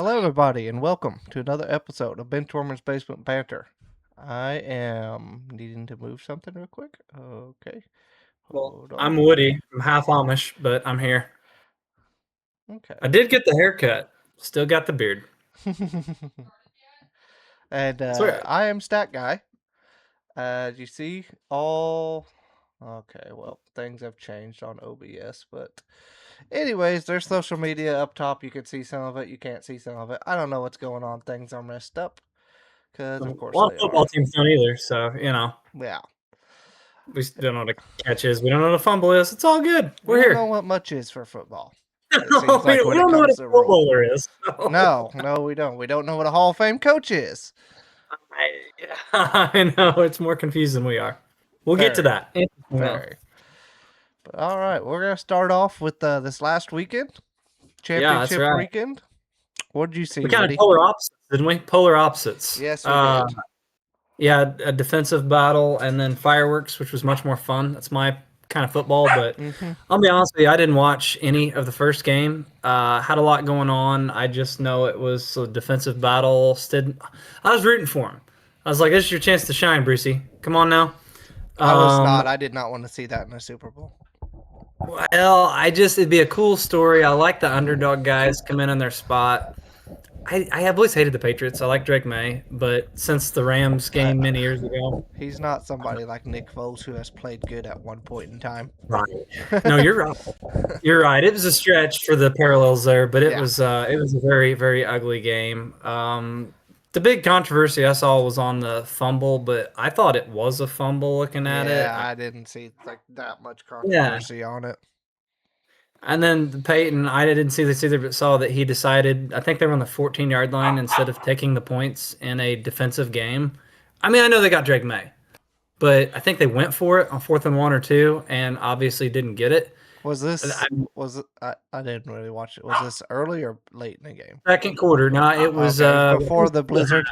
Hello, everybody, and welcome to another episode of Benchwarmers Basement Banter. I am needing to move something real quick. Okay, Well, hold I'm on. Woody. I'm half Amish, but I'm here. Okay. I did get the haircut. Still got the beard. And Swear. I am Stat Guy. You see, all. Okay, well, things have changed on OBS, but. Anyways, there's social media up top. You can see some of it, you can't see some of it. I don't know what's going on. Things are messed up. Because, of A course, lot of they football are. teams don't either, so Yeah. we don't know what a catch is. We don't know what a fumble is. It's all good. We We're don't know here. what much is for football. It seems we like we when it don't know what comes a to Pro rule. Bowler is. No, we don't. We don't know what a Hall of Fame coach is. I know it's more confused than we are. We'll get to Very, that. Interesting though. very. But all right, we're gonna start off with this last weekend, Yeah, that's championship right. weekend. What did you see, We kind of Woody? polar opposites, didn't we? Polar opposites. Yes, we did. Yeah, a defensive battle and then fireworks, which was much more fun. That's my kind of football, but Mm-hmm. I'll be honest with you, I didn't watch any of the first game. Had a lot going on. I just know it was a defensive battle. I was rooting for him. I was like, "This is your chance to shine, Brucey. Come on now." I was Um, not. I did not want to see that in a Super Bowl. well, it'd be a cool story. I like the underdog guys come in their spot. I have always hated the Patriots. I like Drake May, but since the Rams I, game many years ago, he's not somebody like Nick Foles who has played good at one point in time. right? No, you're right. You're right. It was a stretch for the parallels there, but Yeah. it was a very very ugly game. The big controversy I saw was on the fumble, but I thought it was a fumble looking at it. Yeah, I didn't see like that much Yeah. controversy on it. And then Peyton, I didn't see this either, but saw that he decided. I think they were on the 14-yard line instead of taking the points in a defensive game. I mean, I know they got Drake May, but I think they went for it on 4th and 1 or 2, and obviously didn't get it. Was this I, was it, I didn't really watch it. Was this early or late in the game? Second quarter. No, it was Okay, before the blizzard.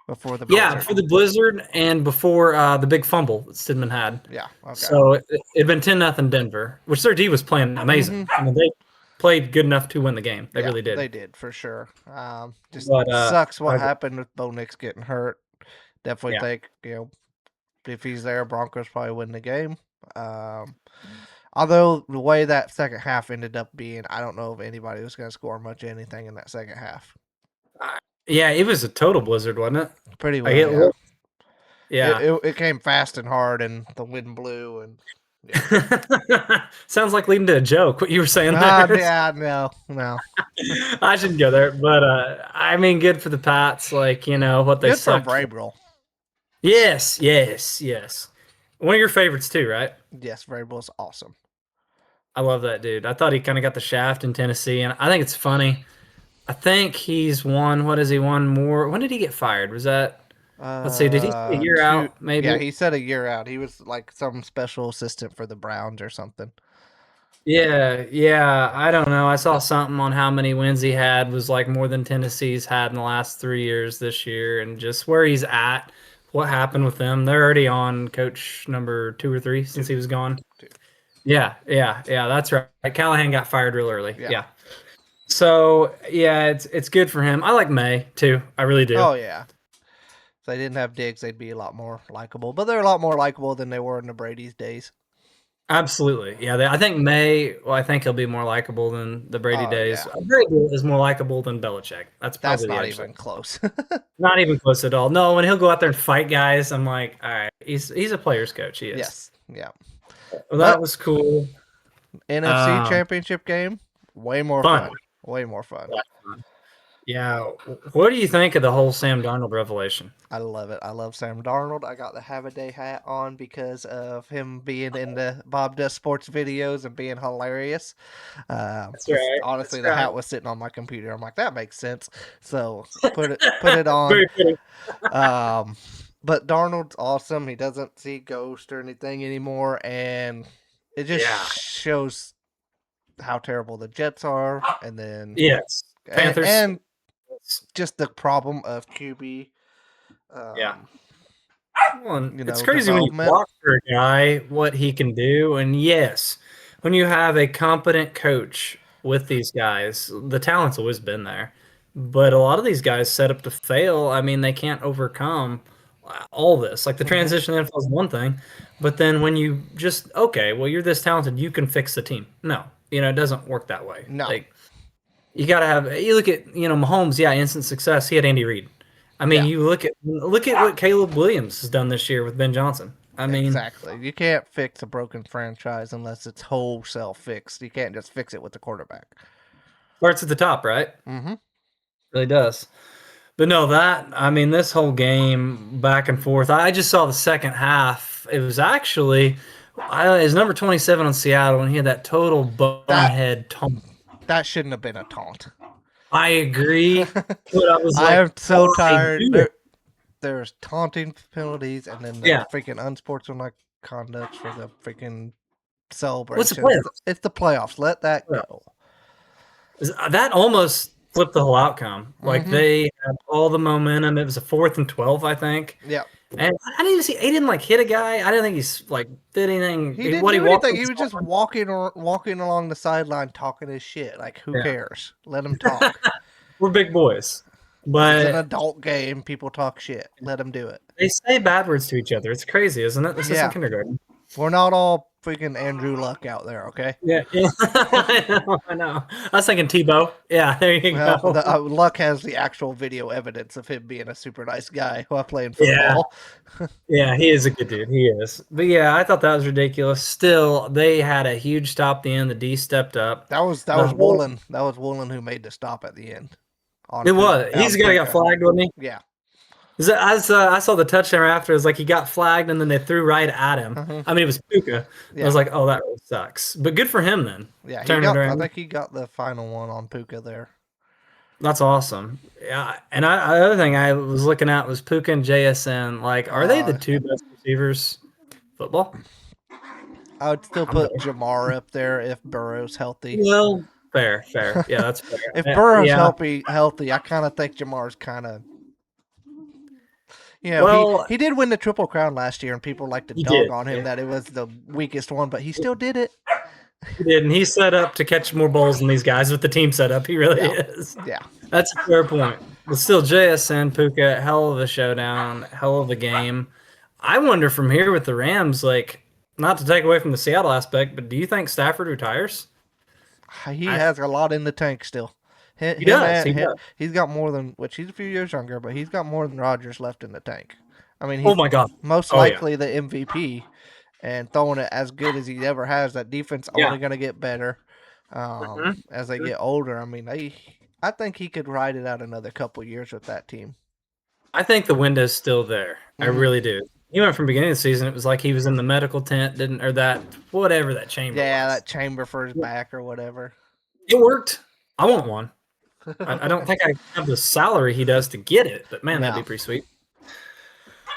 Before the yeah, blizzard. for the blizzard and before the big fumble that Stidman had. Yeah. Okay. So it'd been 10-0 Denver, which their D was playing amazing. I mean, they played good enough to win the game. They Yeah, really did. they did for sure. Just But sucks what happened with Bo Nix getting hurt. Definitely yeah, think if he's there, Broncos probably win the game. Although the way that second half ended up being, I don't know if anybody was going to score much anything in that second half. yeah, it was a total blizzard, wasn't it? Pretty well, Like, yeah. Yeah. It came fast and hard, and the wind blew, and yeah. Sounds like leading to a joke. What you were saying there? Yeah, no. I shouldn't go there, but I mean, good for the Pats. Like what they Good for sucked. Vrabel. Yes. One of your favorites too, right? Yes, Vrabel's awesome. I love that dude. I thought he kind of got the shaft in Tennessee, and I think it's funny. I think he's won. What has he won more? When did he get fired? Was that? Let's see. Did he say a year out? Maybe. Yeah, he said a year out. He was like some special assistant for the Browns or something. Yeah. I don't know. I saw something on how many wins he had was like more than Tennessee's had in the last 3 years this year, and just where he's at. What happened with them? They're already on coach number 2 or 3 since he was gone. Two. Yeah. That's right. Callahan got fired real early. Yeah. So yeah, it's good for him. I like May too. I really do. Oh yeah. If they didn't have Diggs, they'd be a lot more likable. But they're a lot more likable than they were in the Brady's days. Absolutely. Yeah. I think May. Well, I think he'll be more likable than the Brady days. Yeah. Brady is more likable than Belichick. That's probably not even close. Not even close at all. No, when he'll go out there and fight guys, I'm like, all right, he's a player's coach. He is. Yes. Yeah. Well, that was cool. NFC Championship game, way more fun. Way more fun. Yeah. What do you think of the whole Sam Darnold revelation? I love it. I love Sam Darnold. I got the Have a Day hat on because of him being in the Bob Does Sports videos and being hilarious. That's right. Honestly, the hat was sitting on my computer. I'm like, that makes sense. So put it on. Very pretty. But Darnold's awesome. He doesn't see ghosts or anything anymore, and it just shows how terrible the Jets are, and then Panthers, and just the problem of QB. Well, it's crazy when you watch for a guy what he can do, and yes, when you have a competent coach with these guys, the talent's always been there. But a lot of these guys set up to fail. I mean, they can't overcome all this. Like the Hmm. transition to NFL is one thing, but then when you just okay, well, you're this talented, you can fix the team. No, it doesn't work that way. No. Like you got to have. You look at Mahomes. Yeah, instant success. He had Andy Reid. I mean, Yeah. you look at what Caleb Williams has done this year with Ben Johnson. I mean, Exactly. You can't fix a broken franchise unless it's wholesale fixed. You can't just fix it with the quarterback. starts at the top, right? Hmm. Really does. But no, I mean, this whole game back and forth. I just saw the second half. It was actually his number 27 on Seattle, and he had that total That bonehead taunt. that shouldn't have been a taunt. I agree, but I was I like, am so why tired. do it? There's taunting penalties, and then there's Yeah. freaking unsportsmanlike conduct for the freaking What's the celebrations. plan? It's the playoffs. Let that go. That almost flipped the whole outcome. Like Hmm. they had all the momentum. It was a 4th and 12, I think. Yeah. And I didn't even see. He didn't like hit a guy. I didn't think he's like did anything. He didn't What he do walked anything. on the He was just sideline. walking along the sideline talking his shit. Like, who Yeah, cares? Let him talk. we're big boys, It's an but adult game. People talk shit. Let them do it. they say bad words to each other. It's crazy, isn't it? This isn't Yeah. kindergarten. We're not all freaking Andrew Luck out there, okay? Yeah, yeah. I know. I know. I was thinking Tebow. Yeah, there you Well, go. Luck has the actual video evidence of him being a super nice guy while playing Yeah, football. yeah, he is a good dude. He is. But yeah, I thought that was ridiculous. Still, they had a huge stop at the end. The D stepped up. That was The whole Woolen. That was Woolen who made the stop at the end. it was. He's the guy who got Puka. flagged, wasn't he? Yeah. I saw the touchdown after. It was like he got flagged and then they threw right at him. Hmm. I mean, it was Puka. I Yeah. was like, oh, that really sucks. But good for him then. Yeah. Turning it I around. think he got the final one on Puka there. That's awesome. Yeah. And the other thing I was looking at was Puka and JSN. Like, are they the two best receivers football? I would still I'm put Jamar up there if Burrow's healthy. Well, fair. Yeah, that's fair. If Burrow's Yeah. healthy, I kind of think Jamar's kind of. Well, he did win the Triple Crown last year, and people like to he dog did. on him that it was the weakest one, but he still did it. He did, and he's set up to catch more balls than these guys with the team set up. He really is. Yeah. That's a fair point. But still, JSN, Puka, hell of a showdown, hell of a game. I wonder from here with the Rams, like, not to take away from the Seattle aspect, but do you think Stafford retires? He has a lot in the tank still. He does. He's got more than, which he's a few years younger, but he's got more than Rodgers left in the tank. I mean, Oh he's my God. most Oh, yeah. likely the MVP and throwing it as good as he ever has. That defense Yeah. only going to get better as they get older. I mean, I think he could ride it out another couple years with that team. I think the window's still there. I really do. He went from beginning of the season, it was like he was in the medical tent, or that, whatever that chamber Yeah, was. that chamber for his back or whatever. It worked. I want one. I don't think I have the salary he does to get it, but man, that'd be pretty sweet.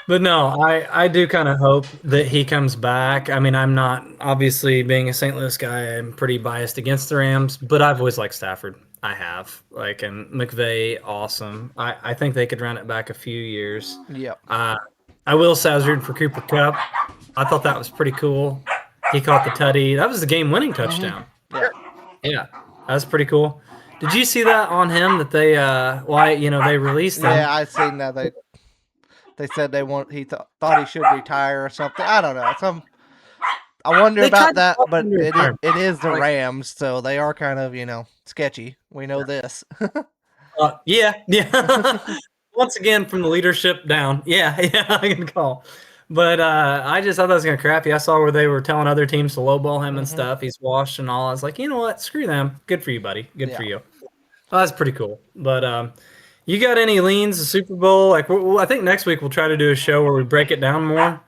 But no, I do kind of hope that he comes back. I mean, I'm not, obviously, being a St. Louis guy, I'm pretty biased against the Rams, but I've always liked Stafford. I have. Like, and McVay, awesome. I think they could run it back a few years. Yep. I will say I was rooting for Cooper Kupp. I thought that was pretty cool. He caught the tutty. That was the game-winning touchdown. Yeah. Yeah, that was pretty cool. Did you see that on him that they they released him? Yeah, I seen that they said he thought he should retire or something. I don't know. I wonder about that, but it is the Rams, so they are kind of sketchy. We know this. Yeah. Once again, from the leadership down. Yeah, I can call. But I just thought that was kind of crappy. I saw where they were telling other teams to lowball him and stuff. He's washed and all. I was like, you know what? Screw them. Good for you, buddy. Good for you. Well, that's pretty cool. But you got any leans? The Super Bowl? Like, I think next week we'll try to do a show where we break it down more.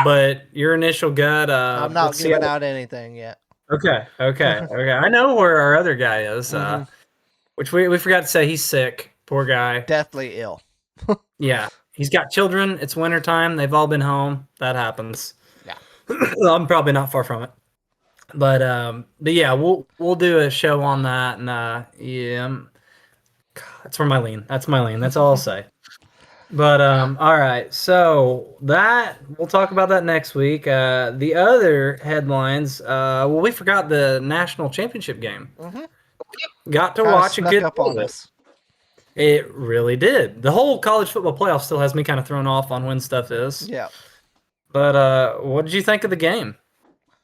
But your initial gut. I'm not giving out anything yet. Okay. I know where our other guy is. Which we forgot to say he's sick. Poor guy. Deathly ill. Yeah. He's got children. It's wintertime. They've all been home. That happens. Yeah. I'm probably not far from it. But yeah, we'll do a show on that, and yeah, that's where my lean. That's my lean. That's all I'll say. But all right, so we'll talk about that next week. The other headlines. We forgot the national championship game. Got to watch a good up on us. It really did. The whole college football playoff still has me kind of thrown off on when stuff is. Yeah. But what did you think of the game?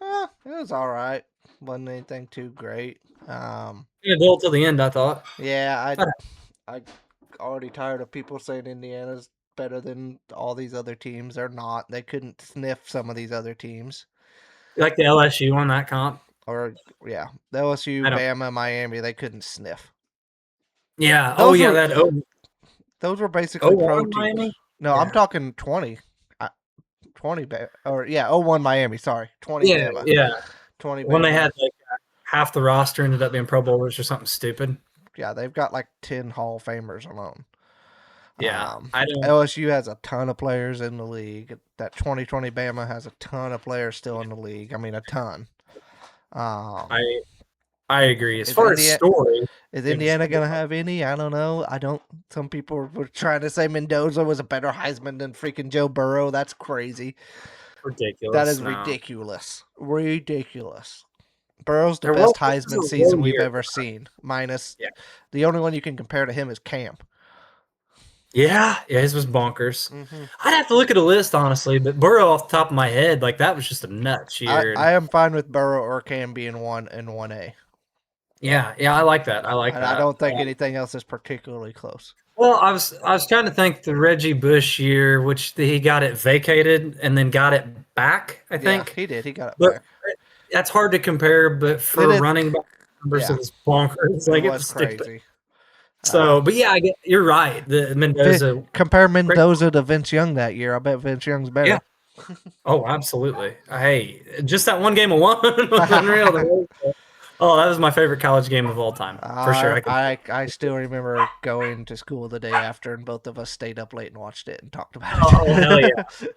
It was all right. Wasn't anything too great. Yeah, dull till the end, I thought. Yeah, I already tired of people saying Indiana's better than all these other teams. They're not. They couldn't sniff some of these other teams. Like the LSU on that comp. Or yeah, the LSU, I don't. Bama, Miami, they couldn't sniff. Yeah. Oh Those yeah. were That those were basically pro 01 teams. Miami. No, I'm Yeah. talking 20. 20 or yeah, 01 Miami, sorry. 20 Yeah. Bama. Yeah. 20 When they Bama. had like half the roster ended up being Pro Bowlers or something stupid. Yeah, they've got like 10 Hall of Famers alone. Yeah. I don't. LSU has a ton of players in the league. That 2020 Bama has a ton of players still in the league. I mean, a ton. Um, I I agree. As is far as Indiana story, is it was Indiana gonna have any? I don't know. I don't. Some people were trying to say Mendoza was a better Heisman than freaking Joe Burrow. That's crazy. That ridiculous. is No. ridiculous. Ridiculous. Burrow's the There was best this was Heisman a low season we've year. ever seen. Minus Yeah. the only one you can compare to him is Cam. Yeah, his was bonkers. Hmm I'd have to look at a list honestly, but Burrow off the top of my head, like that was just a nuts year. I am fine with Burrow or Cam being 1 and 1A. Yeah, I like that. I like And I that. don't think anything else is particularly close. Well, I was trying to think the Reggie Bush year, which he got it vacated and then got it back, I Yeah, think. he did. He got it But back. that's hard to compare. But It for is. running back numbers, Yeah, it was bonkers. it Like it was was stupid. crazy. So, but yeah, you're right. The Mendoza, Compare great. Mendoza to Vince Young that year. I bet Vince Young's Yeah. better. Oh, absolutely. Hey, just that one game of one was unreal. Oh, that was my favorite college game of all time, for sure. I still remember going to school the day after, and both of us stayed up late and watched it and talked about Oh hell yeah,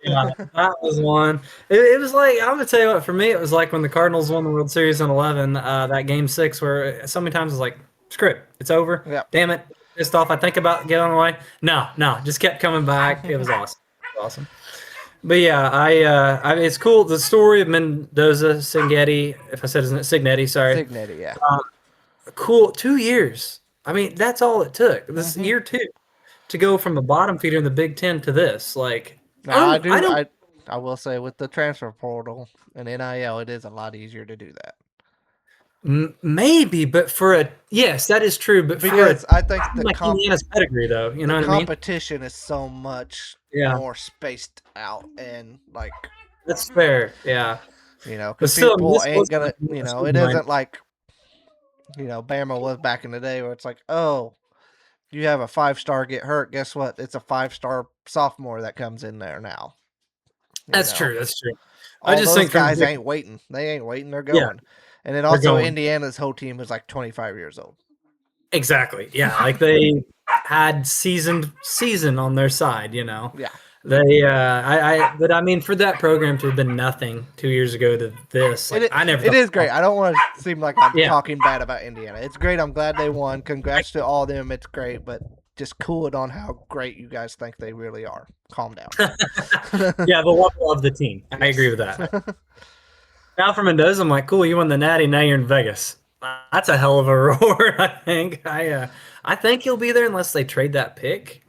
yeah, it. that was one. It was like I'm gonna tell you what. For me, it was like when the Cardinals won the World Series in '11. That Game 6, where so many times it's like, screw it, it's over. Yep. Damn it, pissed off. I think about getting away. No, just kept coming back. It was awesome. It was awesome. But yeah, it's cool. The story of Mendoza Signetti, if I said his name, Signetti, sorry. Signetti, yeah. Cool. 2 years. I mean, that's all it took. This Hmm year two to go from the bottom feeder in the Big Ten to this. Like, Now I don't. I will say with the transfer portal and NIL, it is a lot easier to do that Maybe, but for a yes, that is true. But for a because I think team like Indiana's pedigree, though, you the know what I mean? competition is so much Yeah, more spaced out and like that's fair. Yeah, but because still, I mean, people this ain't was gonna it mine. isn't like Bama was back in the day where it's like, oh, you have a 5-star get hurt, guess what? It's a 5-star sophomore that comes in there now. That's true. That's true. I All just those think from guys ain't waiting. They ain't waiting. They're yeah, going. And then they're also going. Indiana's whole team is like 25 years old. Exactly. Yeah, like they had season on their side, Yeah. They but I mean for that program to have been nothing 2 years ago to this, like I never It thought is great. I don't want to seem like I'm yeah. talking bad about Indiana. It's great. I'm glad they won. Congrats to all of them. It's great, but just cool it on how great you guys think they really are. Calm down. Yeah, the level of the team. I agree with that. Now for Mendoza, I'm like, cool, you won the Natty, now you're in Vegas. That's a hell of a reward, I think. I think he'll be there unless they trade that pick.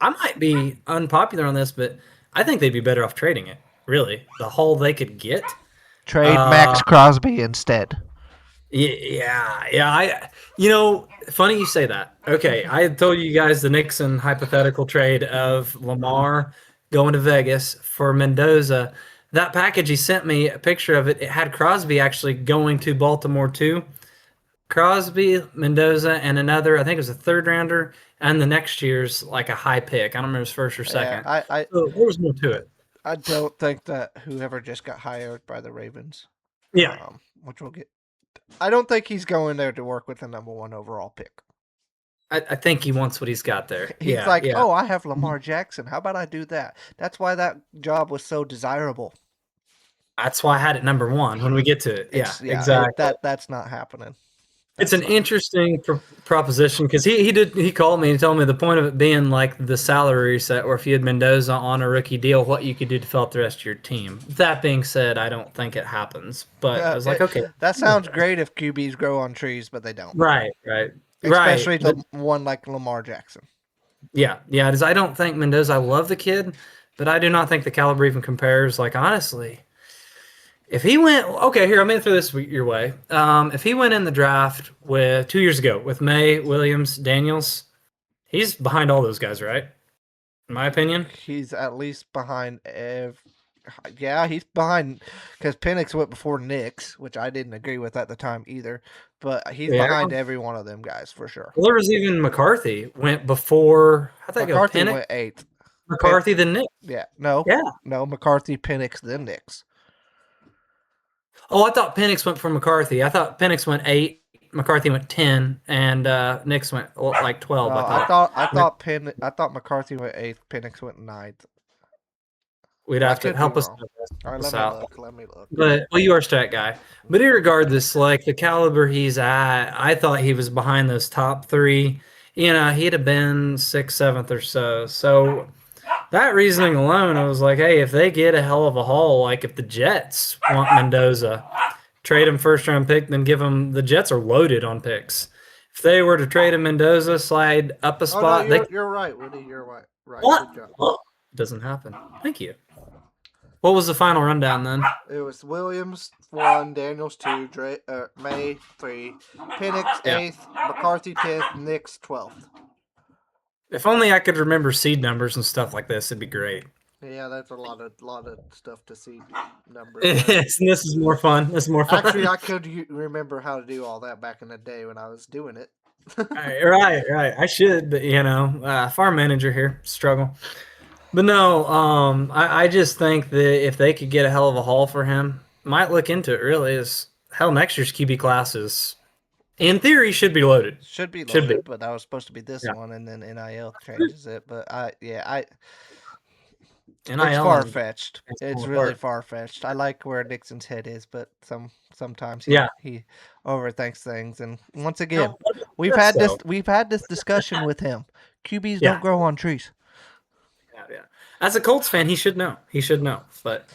I might be unpopular on this, but I think they'd be better off trading it. Really, the haul they could get. Trade Uh, Max Crosby instead. yeah. Funny you say that. Okay, I had told you guys the Nixon hypothetical trade of Lamar going to Vegas for Mendoza. That package he sent me, a picture of it, it had Crosby actually going to Baltimore too. Crosby, Mendoza, and another, I think it was a third rounder, and the next year's like a high pick. I don't remember his first or Yeah, second. So there was more to it. I don't think that whoever just got hired by the Ravens, Yeah, which we'll get, I don't think he's going there to work with the #1 overall pick. I think he wants what he's got there. He's Yeah, like, yeah. oh, I have Lamar Jackson. How about I do that? That's why that job was so desirable. That's why I had it #1 when we get to it. Yeah, exactly. That's not happening. It's That's an not. interesting proposition because he called me and told me the point of it being like the salary reset, or if you had Mendoza on a rookie deal, what you could do to fill out the rest of your team. That being said, I don't think it happens. But I was like, okay, That sounds great if QBs grow on trees, but they don't. right. Right. especially But one like Lamar Jackson. yeah, yeah. It is. I don't think Mendoza. I love the kid, but I do not think the caliber even compares. Like honestly, if he went okay, here I'm gonna throw this your way. If he went in the draft with 2 years ago with May, Williams, Daniels, he's behind all those guys, right? In my opinion. He's at least behind yeah, he's behind because Penix went before Nix, which I didn't agree with at the time either. But he's Yeah. behind every one of them guys for sure. Well, there was even McCarthy went before. How'd that go? McCarthy Penix, went eighth. McCarthy, then Nick. Yeah, no, Yeah. no, McCarthy, Penix, then Nix. Oh, I thought Penix went for McCarthy. I thought Penix went 8, McCarthy went 10, and Nix went like 12. No, I I thought. thought I thought I thought McCarthy went eighth, Penix went ninth. We'd But I have to could be help us wrong. All right, let me out. look. Let me look. But well, you are a stat guy. But regardless, like the caliber he's at, I thought he was behind those top three. You know, he'd have been sixth, seventh, or so. So that reasoning alone, I was like, hey, if they get a hell of a haul, like if the Jets want Mendoza, trade him first round pick, then give him the Jets are loaded on picks. If they were to trade him Mendoza, slide up a spot, Oh no, you're right, Woody. You're right. Right. what? Good job. Oh, doesn't happen. Thank you. What was the final rundown then? It was Williams 1, Daniels 2, May 3, Penix Yeah. 8th, McCarthy 10th, Nix 12th. If only I could remember seed numbers and stuff like this, it'd be great. Yeah, that's a lot of stuff to see numbers. Yes, and this is more fun. This is more fun. Actually, I could remember how to do all that back in the day when I was doing it. right. I should, but farm manager here, struggle. But no, I just think that if they could get a hell of a haul for him, might look into it. Really, is hell next year's QB classes, in theory, should be loaded. Should be loaded, but that was supposed to be this Yeah. one, and then NIL changes it. But NIL it's far fetched. It's falling really apart. far fetched. I like where Nixon's head is, but sometimes he overthinks things. And once again, we've had this discussion with him. QBs don't grow on trees. Yeah. As a Colts fan, he should know. He should know. But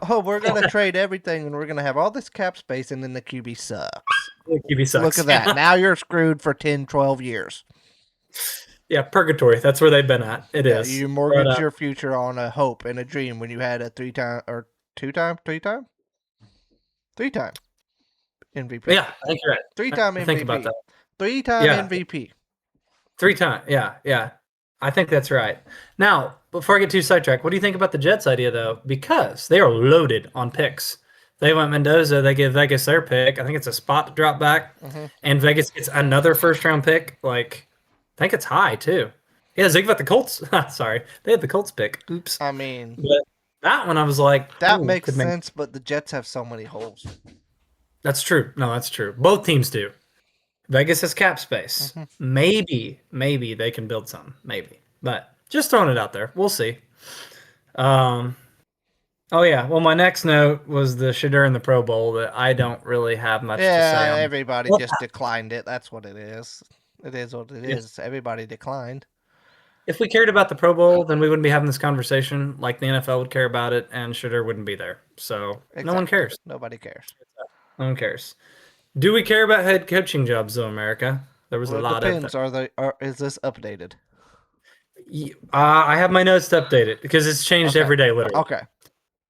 oh, we're gonna trade everything, and we're gonna have all this cap space, and then the QB sucks. The QB sucks. Look at that. Now you're screwed for 10, 12 years. Yeah, purgatory. That's where they've been at. It is. You mortgage your future on a hope and a dream when you had a three-time MVP. Yeah, I think you're right. Three-time MVP. Think about that. Three-time MVP. 3 times. Yeah. I think that's right. Now, before I get too sidetracked, what do you think about the Jets idea, though? Because they are loaded on picks. They went Mendoza. They give Vegas their pick. I think it's a spot to drop back. Mm-hmm. And Vegas gets another first-round pick. Like, I think it's high, too. Yeah, think about the Colts. Sorry. They had the Colts pick. Oops. I mean, but that one I was like, that makes sense, but the Jets have so many holes. That's true. No, that's true. Both teams do. Vegas has cap space. Mm-hmm. Maybe they can build something. Maybe. But just throwing it out there. We'll see. Oh, yeah. Well, my next note was the Shadur in the Pro Bowl that I don't really have much to say on. Everybody just declined it. That's what it is. It is what it is. Everybody declined. If we cared about the Pro Bowl, then we wouldn't be having this conversation like the NFL would care about it, and Shadur wouldn't be there. So No one cares. Nobody cares. No one cares. Do we care about head coaching jobs, though, America? There was a lot of them. Is this updated? I have my notes to update it because it's changed every day, literally. Okay.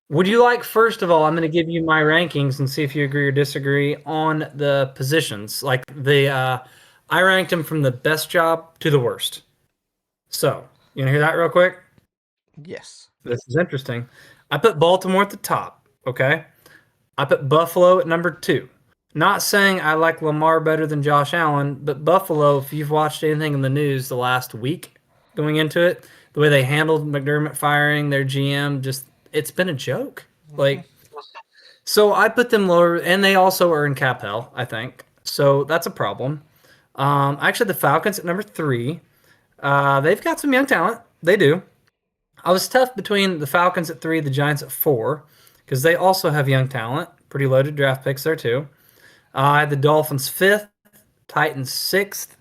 Would you like, first of all, I'm going to give you my rankings and see if you agree or disagree on the positions. Like I ranked them from the best job to the worst. So, you want to hear that real quick? Yes. This is interesting. I put Baltimore at the top, okay? I put Buffalo at number 2. Not saying I like Lamar better than Josh Allen, but Buffalo, if you've watched anything in the news the last week going into it, the way they handled McDermott firing their GM, just it's been a joke. Like, so I put them lower, and they also are in cap hell, I think. So that's a problem. Actually, the Falcons at number 3. They've got some young talent. They do. I was tough between the Falcons at 3, the Giants at 4, because they also have young talent. Pretty loaded draft picks there, too. I had the Dolphins 5th, Titans 6th.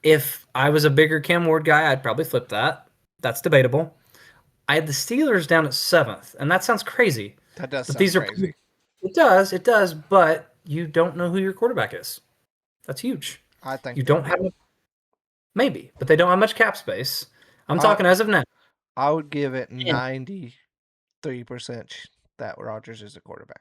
If I was a bigger Cam Ward guy, I'd probably flip that. That's debatable. I had the Steelers down at 7th, and that sounds crazy. That does sound crazy. It does, but you don't know who your quarterback is. That's huge. I think You they don't have do. maybe, but they don't have much cap space. I'm I talking as of now. I would give it And 93% that Rodgers is a quarterback.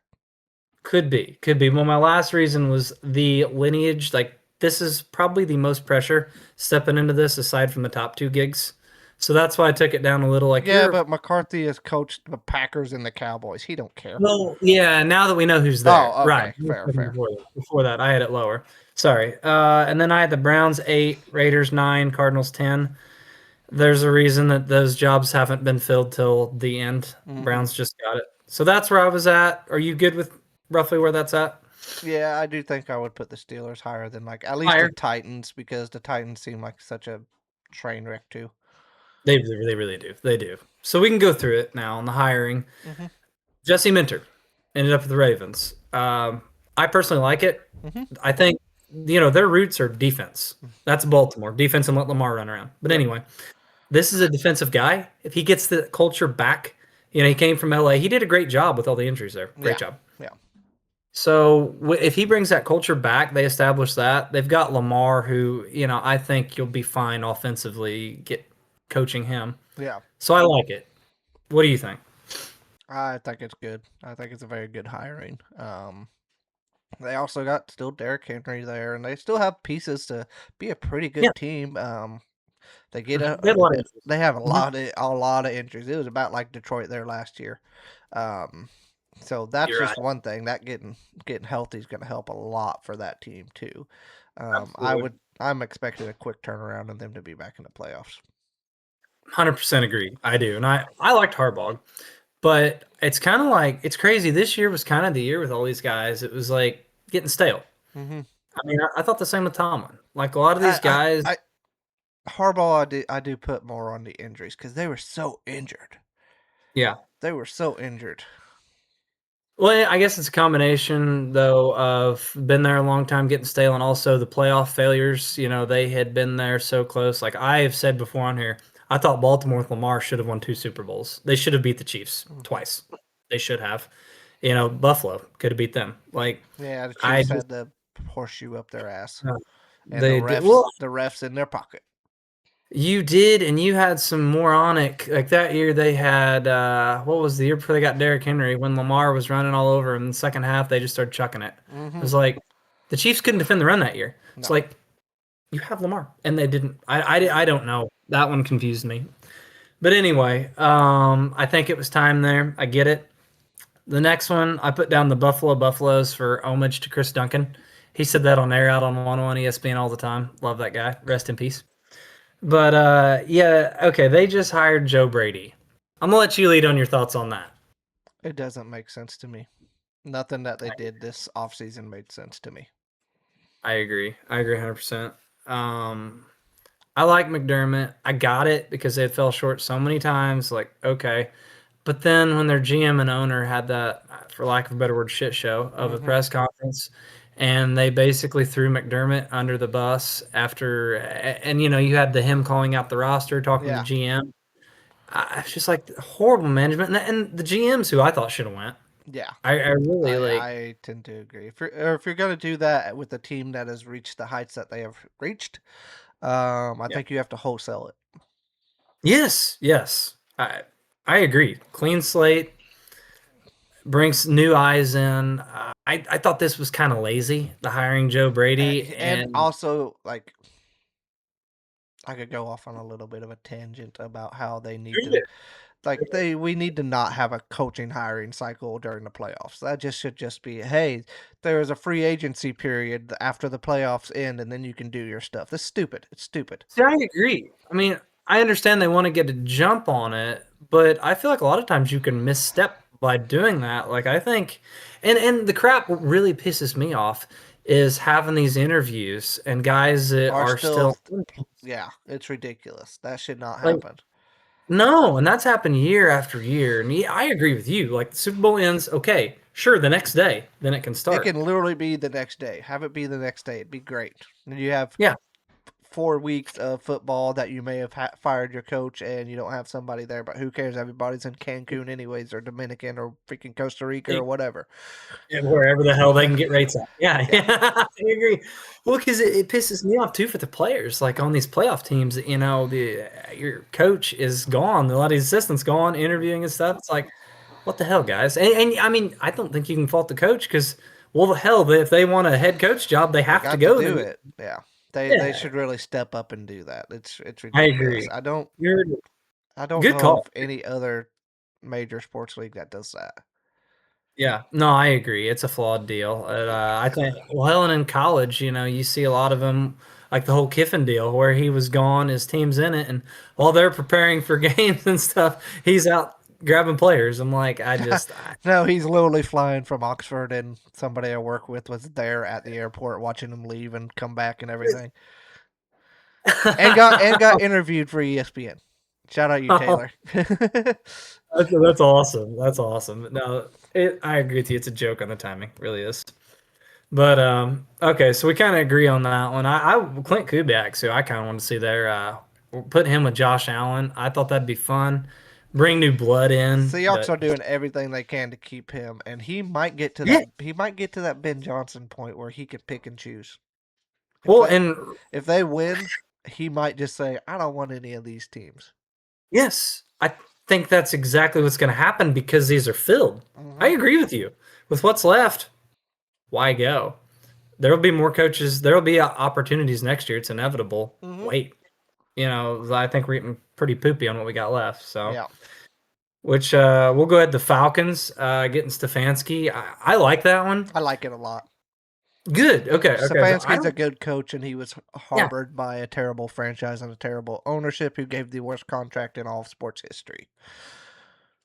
could be, could be. Well, my last reason was the lineage. Like this is probably the most pressure stepping into this aside from the top two gigs. So that's why I took it down a little. Like Yeah, you're but McCarthy has coached the Packers and the Cowboys. He don't care. well, yeah. Now that we know who's there, Oh, right? okay. Fair, fair. Before that, I had it lower. Sorry. And then I had the Browns 8, Raiders 9, Cardinals 10. There's a reason that those jobs haven't been filled till the end. Hmm. Browns just got it. So that's where I was at. Are you good with roughly where that's at? Yeah, I do think I would put the Steelers higher than like at least the Higher. Titans because the Titans seem like such a train wreck too. They really do. They do. So we can go through it now on the hiring. Hmm. Jesse Minter ended up with the Ravens. I personally like it. Hmm. I think their roots are defense. That's Baltimore defense and let Lamar run around. But Yep. anyway, this is a defensive guy. If he gets the culture back, he came from LA. He did a great job with all the injuries there. Great Yeah. job. Yeah. So if he brings that culture back, they establish that. They've got Lamar, who I think you'll be fine offensively. Get coaching him. Yeah. So I like it. What do you think? I think it's good. I think it's a very good hiring. They also got still Derrick Henry there, and they still have pieces to be a pretty Yeah, good team. They get they had a lot of interest. they have Mhm. a lot of injuries. It was about like Detroit there last year. Um, so that's You're right. just one thing. That getting healthy is going to help a lot for that team too. Absolutely. I'm expecting a quick turnaround and them to be back in the playoffs. 100% agree. I do. And I liked Harbaugh, but it's kind of like it's crazy. This year was kind of the year with all these guys. It was like getting stale. Hmm. I mean, I thought the same with Tomlin. Like a lot of these I, I guys, I Harbaugh I do put more on the injuries because they were so injured. yeah. They were so injured. Well, I guess it's a combination though of been there a long time, getting stale, and also the playoff failures. They had been there so close. Like I have said before on here, I thought Baltimore with Lamar should have won 2 Super Bowls. They should have beat the Chiefs Hmm. twice. They should have. Buffalo could have beat them. Like Yeah, the I Chiefs just had the horseshoe up their ass, and they did well. the refs in their pocket. You did, and you had some moronic like that year. They had what was the year before they got Derrick Henry when Lamar was running all over him in the second half? They just started chucking it. It Hmm. was like the Chiefs couldn't defend the run that year. It's No. like you have Lamar, and they didn't. I don't know. That one confused me. But anyway, I think it was time there. I get it. The next one, I put down the Buffalo Buffaloes for homage to Chris Duncan. He said that on air out on 101 ESPN all the time. Love that guy. Rest in peace. But yeah, okay, they just hired Joe Brady. I'm gonna let you lead on your thoughts on that. It doesn't make sense to me. Nothing that they did this offseason made sense to me. I agree. I agree 100%. Um, I like McDermott. I got it because they fell short so many times. Like, okay. But then when their GM and owner had that, for lack of a better word, shit show of a Hmm. press conference, and they basically threw McDermott under the bus after, and you had him calling out the roster, talking to the Yeah. GM. It's just like horrible management, and the GMs who I thought should have went. Yeah. I really like. I tend to agree. If you're going to do that with a team that has reached the heights that they have reached, I Yeah. think you have to wholesale it. Yes, yes. I agree. Clean slate brings new eyes in. I thought this was kind of lazy, the hiring Joe Brady, And and also, like, I could go off on a little bit of a tangent about how they need to, like, we need to not have a coaching hiring cycle during the playoffs. That just should just be, hey, there is a free agency period after the playoffs end, and then you can do your stuff. That's stupid. It's stupid. see, I agree. I mean, I understand they want to get a jump on it, but I feel like a lot of times you can misstep by doing that. Like I think, and the crap what really pisses me off is having these interviews and guys that Are are still, still yeah, it's ridiculous. That should not like happen. no, and that's happened year after year. And yeah, I agree with you. Like the Super Bowl ends, okay, sure, the next day, then it can It start. can literally be the next day. Have it be the next day. It'd be great. And you have Yeah, 4 weeks of football that you may have fired your coach and you don't have somebody there, but who cares? Everybody's in Cancun anyways, or Dominican, or freaking Costa Rica, or whatever. And wherever the hell they can get rates at. Yeah, Yeah. yeah, I agree. Well, because it pisses me off too for the players. Like on these playoff teams, your coach is gone. A lot of these assistants gone interviewing and stuff. It's like, what the hell, guys? And I mean, I don't think you can fault the coach because, well, hell, if they want a head coach job, they They have to got to go. do it. Yeah. They Yeah, should really step up and do that. It's I ridiculous. agree. You're I don't good know call. of any other major sports league that does that. Yeah, no, I agree. It's a flawed deal. I think, well, and in college, you see a lot of them, like the whole Kiffin deal, where he was gone, his team's in it, and while they're preparing for games and stuff, he's out grabbing players. I'm like, No, he's literally flying from Oxford, and somebody I work with was there at the airport watching him leave and come back and everything, and got interviewed for ESPN. Shout out you, Taylor. that's awesome. That's awesome. No, I agree with you. It's a joke on the timing, it really is. But okay, so we kind of agree on that one. Clint Kubiak, so I kind of want to see there. Put him with Josh Allen. I thought that'd be fun. Bring new blood in, Seahawks but are doing everything they can to keep him, and he might get to yeah. that. He might get to that Ben Johnson point where he could pick and choose. If Well, they and if they win, he might just say, "I don't want any of these teams." yes, I think that's exactly what's going to happen because these are filled. I Mm-hmm. agree with you. With what's left, why go? There will be more coaches. There will be opportunities next year. It's inevitable. Mm-hmm. Wait, I think we're getting pretty poopy on what we got left. So, Yeah, which we'll go ahead. The Falcons getting Stefanski. I like that one. I like it a lot. Good. Okay. Okay. So I Stefanski's a don't. good coach, and he was Yeah. harbored by a terrible franchise and a terrible ownership who gave the worst contract in all of sports history.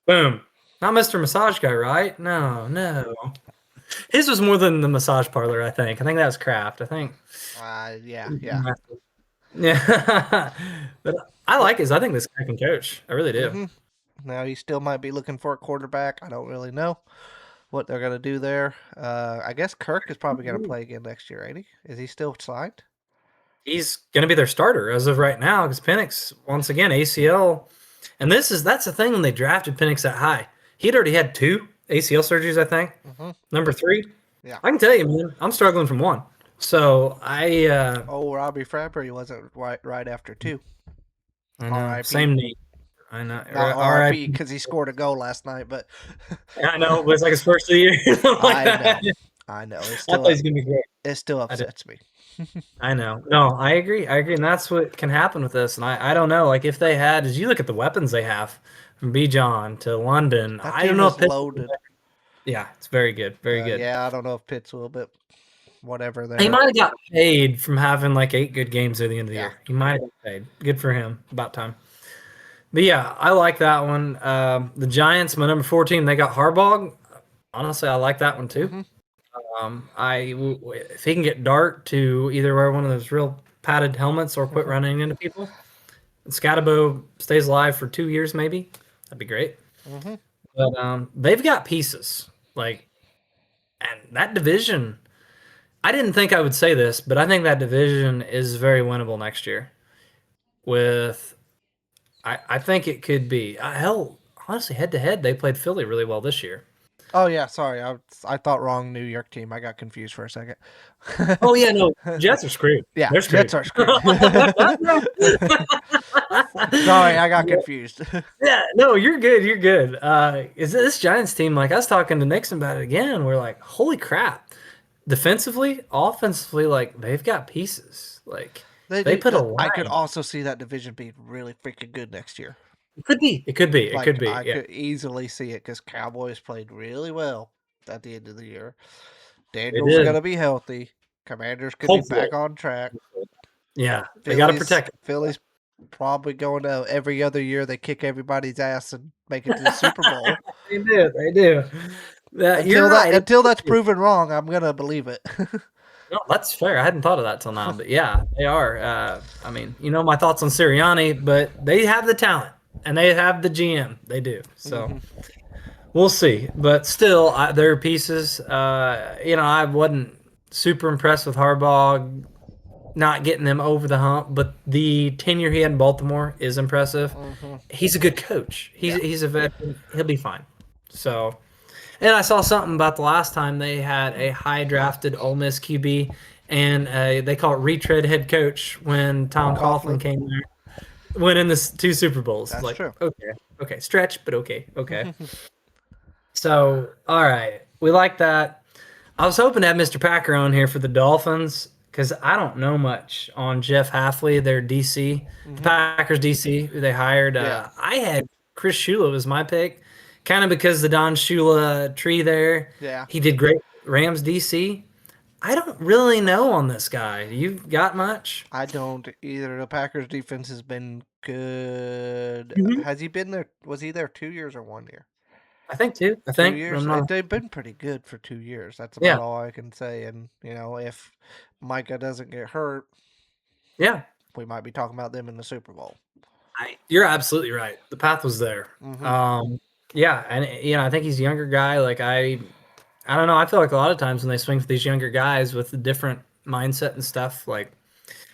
Boom. Not Mr. Massage Guy, right? No. No. His was more than the massage parlor. I think. I think that was Kraft. I think. Yeah. Yeah. But I But like his. I think this guy can coach. I really do. hmm now he still might be looking for a quarterback. I don't really know what they're gonna do there. I guess Kirk is probably gonna play again next year, ain't he? Is he still signed? He's going to be their starter as of right now because Penix once again ACL, and that's the thing when they drafted Penix that high. He'd already had 2 ACL surgeries, I think. Mm-hmm. Number 3, Yeah. I can tell you, man, I'm struggling from one. So Oh, Robbie Fabry wasn't right after two. I know R.I.P. same knee. I know. Not R.I.P. R.I.P. because he scored a goal last night, but I know. It was like his first of the year. Like I that. know, I know. I thought he's gonna be great. It still I did. upsets me. I know. No, I agree. I agree, and that's what can happen with this. And I don't know. Like if they had, as you look at the weapons they have, from B. John to London, That I don't team know is if Pitts, loaded. yeah, it's very good, very good. Yeah, I don't know if Pitts will, but whatever. He There. might have got paid from having like 8 good games at the end of the Yeah. year. He might have got paid. Good for him. About time. But yeah, I like that one. The Giants, my number 14, they got Harbaugh. Honestly, I like that one too. Mm-hmm. If he can get Dart to either wear one of those real padded helmets or quit running into people, and Scatabo stays alive for 2 years, maybe that'd be great. Mm-hmm. But they've got pieces and that division. I didn't think I would say this, but I think that division is very winnable next year. With I think it could be hell. Honestly, head to head, they played Philly really well this year. Oh yeah, sorry. I thought wrong New York team. I got confused for a second. Oh yeah, no, Jets are screwed. Yeah, They're screwed. Jets are screwed. Sorry, I got confused. Yeah, no, you're good. You're good. Is this Giants team? Like I was talking to Nixon about it again. We're like, holy crap! Defensively, offensively, like they've got pieces. Like they put a line. I could also see that division being really freaking good next year. It could be. It could be. It Like could be. I Yeah. could easily see it because Cowboys played really well at the end of the year. They Daniel's did. gonna be healthy. Commanders could Hopefully. be back on track. Yeah, they got to protect it. Philly's probably going to every other year. They kick everybody's ass and make it to the Super Bowl. They do. They do. Until that's proven wrong, I'm gonna believe it. No, that's fair. I hadn't thought of that till now, but yeah, they are. I mean, my thoughts on Sirianni, but they have the talent and they have the GM. They do. So we'll see. But still, there are pieces. I wasn't super impressed with Harbaugh not getting them over the hump, but the tenure he had in Baltimore is impressive. Mm-hmm. He's a good coach. He's Yeah. he's a veteran. He'll be fine. So, and I saw something about the last time they had a high drafted Ole Miss QB, and they call it retread head coach when Tom Coughlin Coughlin. came there, winning the two Super Bowls. That's Like, true. okay, okay, stretch, but okay, okay. So, all right, we like that. I was hoping to have Mr. Packer on here for the Dolphins because I don't know much on Jeff Halfley, their DC, the Mm-hmm. Packers DC, who they hired. Yeah. I had Chris Shula was my pick, kind of because the Don Shula tree there. Yeah. He did great. Rams DC. I don't really know on this guy. You got much? I don't either. The Packers defense has been good. Mhm. Has he been there? Was he there 2 years or 1 year? I think too. I Two think years. I'm not. They've been pretty good for 2 years. That's about Yeah, all I can say. And if Micah doesn't get hurt, yeah. we might be talking about them in the Super Bowl. You're absolutely right. The path was there. Mm-hmm. Um, yeah, and I think he's a younger guy. Like I don't know. I feel like a lot of times when they swing for these younger guys with a different mindset and stuff, like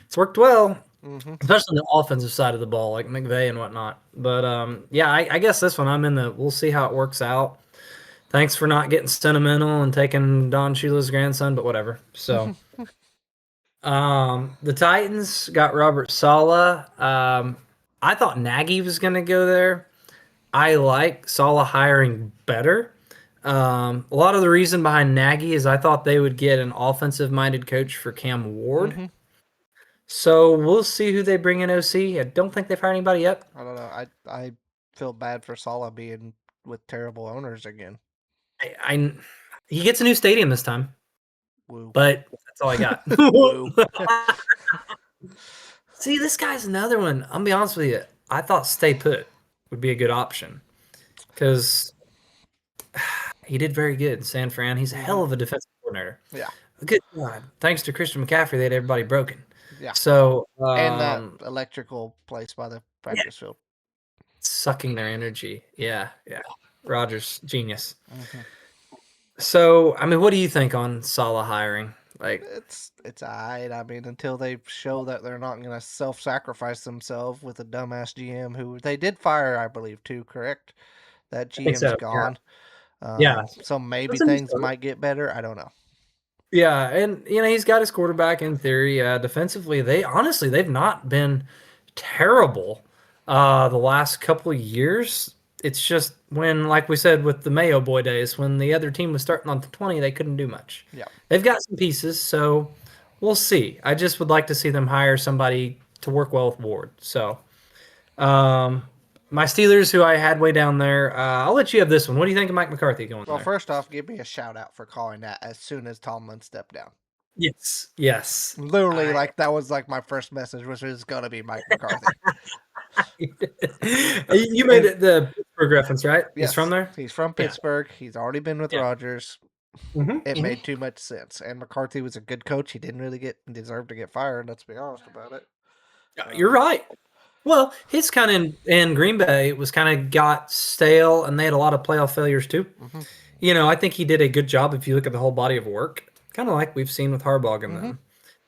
it's worked well, Mm-hmm. especially on the offensive side of the ball, like McVay and whatnot. But yeah, I guess this one I'm in the. We'll see how it works out. Thanks for not getting sentimental and taking Don Shula's grandson, but whatever. So, the Titans got Robert Sala. I thought Nagy was going to go there. I like Sala hiring better. A lot of the reason behind Nagy is I thought they would get an offensive minded coach for Cam Ward. Mm-hmm. So we'll see who they bring in OC. I don't think they've hired anybody yet. I don't know. I feel bad for Salah being with terrible owners again. I he gets a new stadium this time, Woo. but that's all I got. Woo. See, this guy's another one. I'm gonna be honest with you. I thought stay put would be a good option because he did very good in San Fran. He's a Mm-hmm. hell of a defensive coordinator. Yeah. Good God. Thanks to Christian McCaffrey, they had everybody broken. Yeah. So, And that electrical place by the yeah, practice field. sucking their energy. Yeah, yeah. Rogers, genius. Mm-hmm. So, I mean, what do you think on Salah hiring? Like, It's alright. I mean, until they show that they're not going to self-sacrifice themselves with a dumbass GM who they did fire, I believe, too. Correct? That I think GM's so. Yeah. gone. Yeah. So maybe That's a new things start. might get better. I don't know. Yeah, and he's got his quarterback in theory. Defensively, they've not been terrible the last couple of years. It's just when, like we said with the Mayo Boy days, when the other team was starting on the 20, they couldn't do much. Yeah. They've got some pieces, so we'll see. I just would like to see them hire somebody to work well with Ward. So, um, my Steelers, who I had way down there, I'll let you have this one. What do you think of Mike McCarthy going Well, there? first off, give me a shout out for calling that as soon as Tomlin stepped down. Yes, yes. Literally, like that was like my first message, which is gonna be Mike McCarthy. You made it the Pittsburgh reference, right? He's from Yes, there. he's from Yeah. Pittsburgh. He's already been with Yeah. Rodgers. It Mm-hmm. made too much sense. And McCarthy was a good coach. He didn't really deserve to get fired. Let's be honest about it. You're right. Well, his kind of in Green Bay was kind of got stale, and they had a lot of playoff failures too. Mm-hmm. I think he did a good job if you look at the whole body of work, kind of like we've seen with Harbaugh and Mm-hmm. them.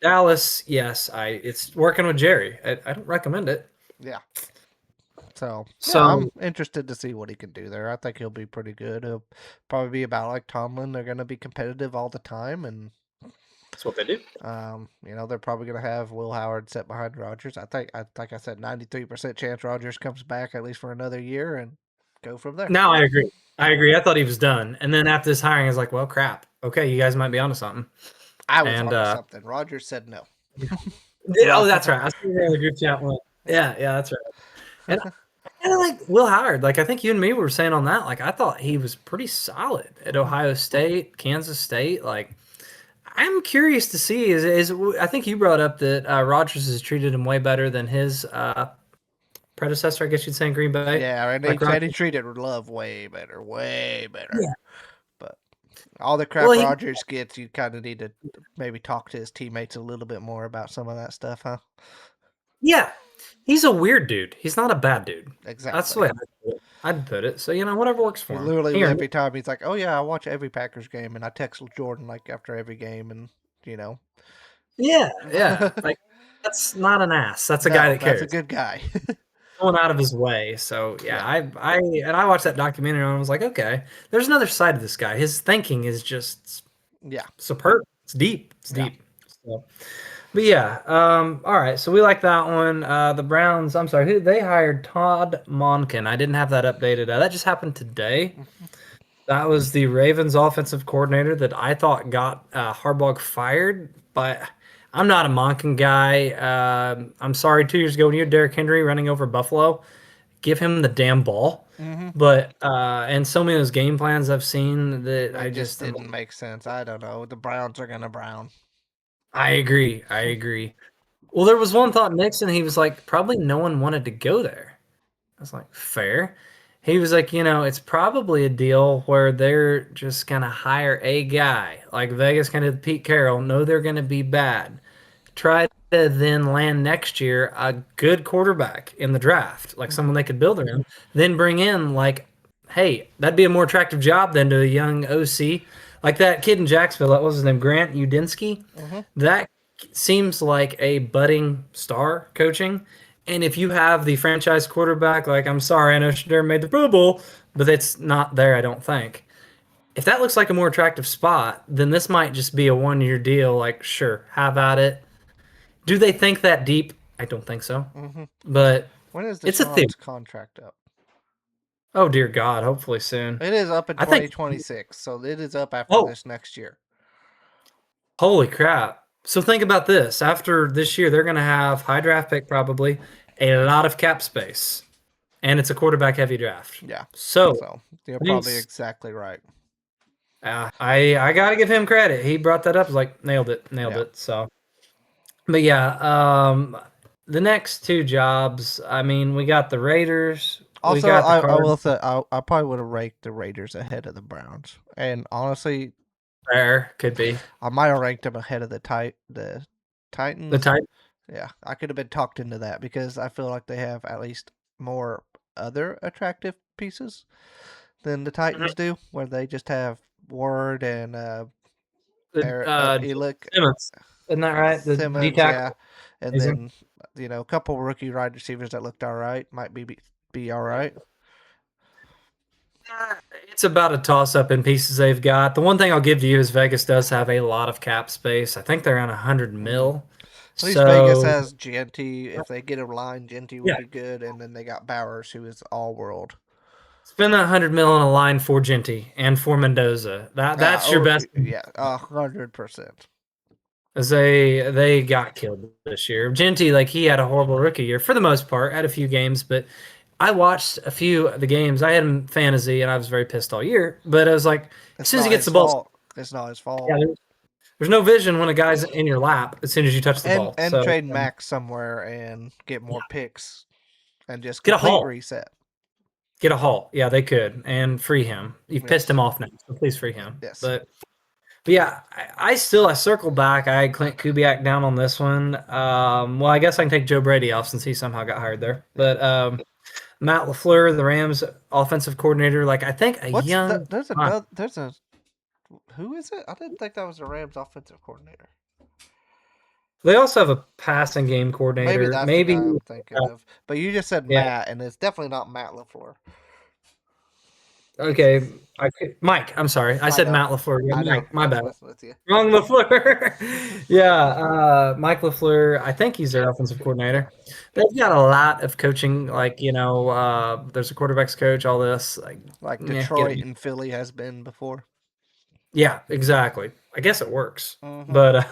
Dallas, yes, it's working with Jerry. I don't recommend it. Yeah. So So I'm interested to see what he can do there. I think he'll be pretty good. He'll probably be about like Tomlin. They're going to be competitive all the time, and that's what they do. they're probably going to have Will Howard set behind Rodgers. Like I said, 93% chance Rodgers comes back at least for another year and go from there. Now I agree. I thought he was done, and then after this hiring, I was like, well, crap. Okay, you guys might be onto something. I was onto something. Rodgers said no. Oh, that's right. I was thinking in the group chat one. Yeah, that's right. And I kind of like Will Howard. Like I think you and me were saying on that. Like I thought he was pretty solid at Ohio State, Kansas State. Like I'm curious to see. Is I think you brought up that Rodgers has treated him way better than his predecessor. I guess you'd say in Green Bay. Yeah, and Like he said he treated Love way better, way better. Yeah. But all the crap Well, Rodgers gets, you kind of need to maybe talk to his teammates a little bit more about some of that stuff, huh? yeah, he's a weird dude. He's not a bad dude. Exactly. That's the way I'd put it. So whatever works for He him. literally Here. every time he's like, "Oh yeah, I watch every Packers game," and I text Jordan like after every game, and Yeah. Like that's not an ass. That's a guy No, that that's a cares. good guy. Going out of his way. So yeah, Yeah, I watched that documentary and I was like, okay, there's another side of this guy. His thinking is just yeah, superb. It's deep. It's yeah. deep. So, but yeah, all right. So we like that one. The Browns. I'm sorry, who they hired Todd Monken. I didn't have that updated. That just happened today. Mhm, That was the Ravens offensive coordinator that I thought got Harbaugh fired, but I'm not a Monken guy. I'm sorry, 2 years ago when you had Derrick Henry running over Buffalo, give him the damn ball. mhm. But and so many of those game plans I've seen that It I just just I'm didn't like, make sense. I don't know. The Browns are gonna brown. I agree. I agree. Well, there was one thought Nixon. He was like, probably no one wanted to go there. I was like, fair. He was like, it's probably a deal where they're just gonna hire a guy like Vegas kind of Pete Carroll, know they're gonna be bad. Try to then land next year a good quarterback in the draft, like Mhm, someone they could build around. Then bring in like, hey, that'd be a more attractive job than to a young OC like that kid in Jacksonville. What was his name? Grant Udinsky. mhm, That seems like a budding star coaching. And if you have the franchise quarterback, like I'm sorry, I know Shadur made the Pro Bowl, but it's not there, I don't think. If that looks like a more attractive spot, then this might just be a 1 year deal. Like, sure, have at it. Do they think that deep? I don't think so. mhm. But When is it's a theory. Deshaun's contract up? Oh dear God, hopefully soon. It is up in I think 2026, so it is up after oh, this next year. holy crap. So think about this. After this year, they're gonna have high draft pick probably, a lot of cap space. And it's a quarterback heavy draft. Yeah. So So you're probably nice. exactly right. I gotta give him credit. He brought that up. I was like, nailed Yeah. it. So, but yeah, the next two jobs. I mean, we got the Raiders, we Also, got the I Cards. will say I probably would have ranked the Raiders ahead of the Browns, and honestly, There could be I might have ranked them ahead of the the Titans. type. Yeah, I could have been talked into that because I feel like they have at least more other attractive pieces than the Mhm. Titans do, where they just have Ward and The Elick Simmons, isn't that right? The D Simmons, tackle. yeah, and Amazing. then a couple rookie wide receivers that looked all right, might be all right. It's about a toss up in pieces they've got. The one thing I'll give to you is Vegas does have a lot of cap space. I think they're around 100 Hmm. mil. At least Vegas So has Genty. If they get a line, Genty would yeah, be good, and then they got Bowers, who is all world. spend that 100 mil on a line for Genty and for Mendoza. That's your Oh best. yeah, 100%. As they got killed this year. Genty, like he had a horrible rookie year for the most part, had a few games, but I watched a few of the games. I had him fantasy and I was very pissed all year. But I was like, as It's soon as he not gets his the ball, fault. It's not his yeah, fault. there's no vision when a guy's in your lap as soon as you touch the ball. And So trade Max somewhere and get yeah, more picks and just get a complete haul. reset. Get a haul. Yeah, they could. And free him. You've pissed Yes. him off now. So please free him. Yes. But yeah, I circled back. I had Clint Kubiak down on this one. Well, I guess I can take Joe Brady off since he somehow got hired there. Yeah. But Matt LaFleur, the Rams offensive coordinator, like I think a What's the young. there's a who is it? I didn't think that was the Rams offensive coordinator. They also have a passing game Maybe coordinator. that's the Maybe guy I'm thinking of. But you just said yeah. Matt, and it's definitely not Matt LaFleur. It's Okay, Mike. I'm sorry, I I said know. Matt LaFleur. Yeah, I know. Mike. I My was bad. messing with you. Wrong LaFleur. Yeah, Mike LaFleur. I think he's their offensive coordinator. They've got a lot of coaching. Like there's a quarterbacks coach. All this. Like, Like yeah, get Detroit it. and Philly has been before. Yeah, exactly. I guess it works. Hmm. But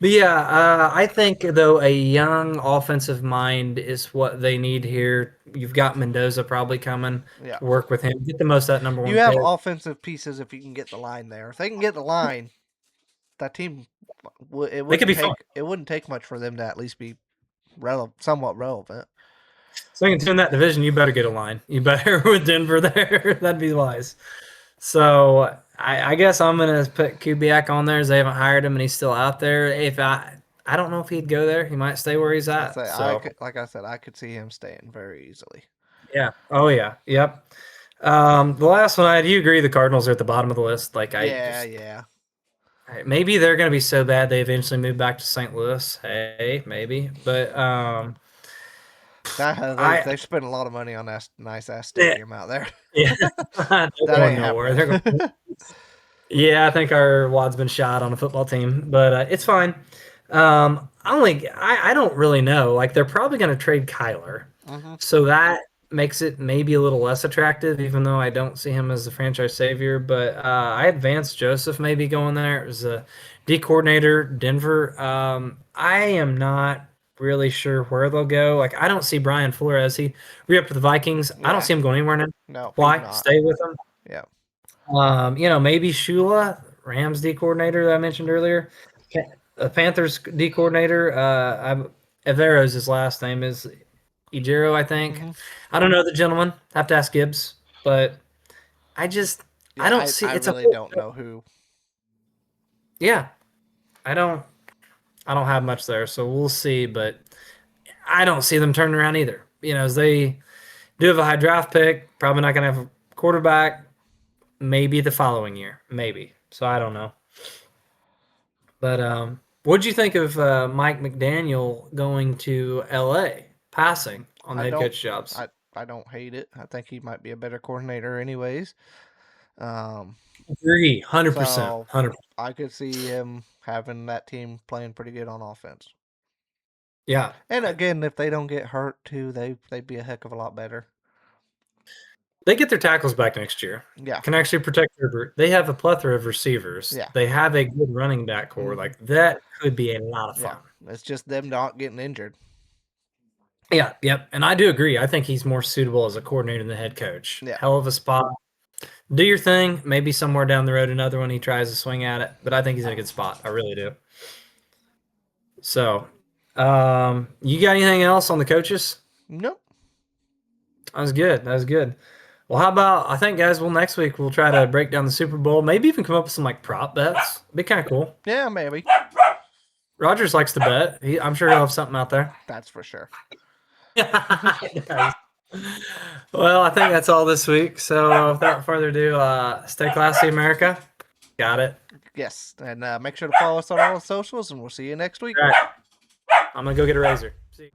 yeah, I think though a young offensive mind is what they need here. You've got Mendoza probably coming Yeah. to work with him. Get the most of that number You one have pick. offensive pieces if you can get the line there. If they can get the line, that team They could be fun. it wouldn't take much for them to at least be somewhat relevant. So you can in that division, you better get a line. You better with Denver there. That'd be wise. So I guess I'm gonna put Kubiak on there as they haven't hired him and he's still out there. If I don't know if he'd go there. He might stay where he's I at. say I So could, like I said, I could see him staying very easily. yeah. Oh yeah. Yep. The last one, you agree the Cardinals are at the bottom of the list. Like I Yeah, just yeah. right, maybe they're going to be so bad they eventually move back to St. Louis. Hey, maybe. But I They spent a lot of money on that nice ass yeah, stadium out there. yeah. They're That going ain't nowhere. happening. They're going. Yeah, I think our wad's been shot on a football team, but it's fine. I don't really know. Like they're probably going to trade Kyler, Hmm. so that makes it maybe a little less attractive, even though I don't see him as the franchise savior. But I advanced Joseph maybe going there. It was a D coordinator, Denver. I am not really sure where they'll go. Like I don't see Brian Flores. He re-upped with the Vikings. I don't Yeah. see him going anywhere now. No, he's Why? not. Stay with them. Yeah. Maybe Shula, Rams D coordinator that I mentioned earlier, Panthers D coordinator. Evero's his last name is Ejiro, I think. Hmm. I don't know the gentleman. Have to ask Gibbs, but I Yeah, don't see I it's a really whole don't know who. yeah. I don't I don't have much there, so we'll see. But I don't see them turning around either. As they do have a high draft pick, probably not going to have a quarterback. Maybe the following year, maybe. So I don't know. But what'd you think of Mike McDaniel going to LA, passing on the I head don't. coach jobs? I don't hate it. I think he might be a better coordinator, anyways. Um, Agree, 100%, so 100%. I could see him having that team playing pretty good on offense. Yeah, And again, if they don't get hurt too, they'd be a heck of a lot better. they get their tackles back next year. Yeah. Can actually protect Herbert. They have a plethora of receivers. Yeah. They have a good running back core. Hmm. Like that could be a lot of Yeah. fun. It's just them not getting injured. Yeah, yep. And I do agree. I think he's more suitable as a coordinator than the head coach. Yeah. Hell of a spot. Do your thing. Maybe somewhere down the road, another one he tries to swing at it. But I think he's in a good spot. I really do. So, you got anything else on the coaches? Nope. That was good. That was good. Well, how about I think guys, well next week we'll try to break down the Super Bowl. Maybe even come up with some like prop bets. Be kind of cool. Yeah, maybe. Rogers likes to bet. I'm sure he'll have something out there. That's for sure. Nice. Well, I think that's all this week. So without further ado, stay classy, America. Got it. Yes. And make sure to follow us on all the socials, and we'll see you next week. All right. I'm gonna go get a razor. See you.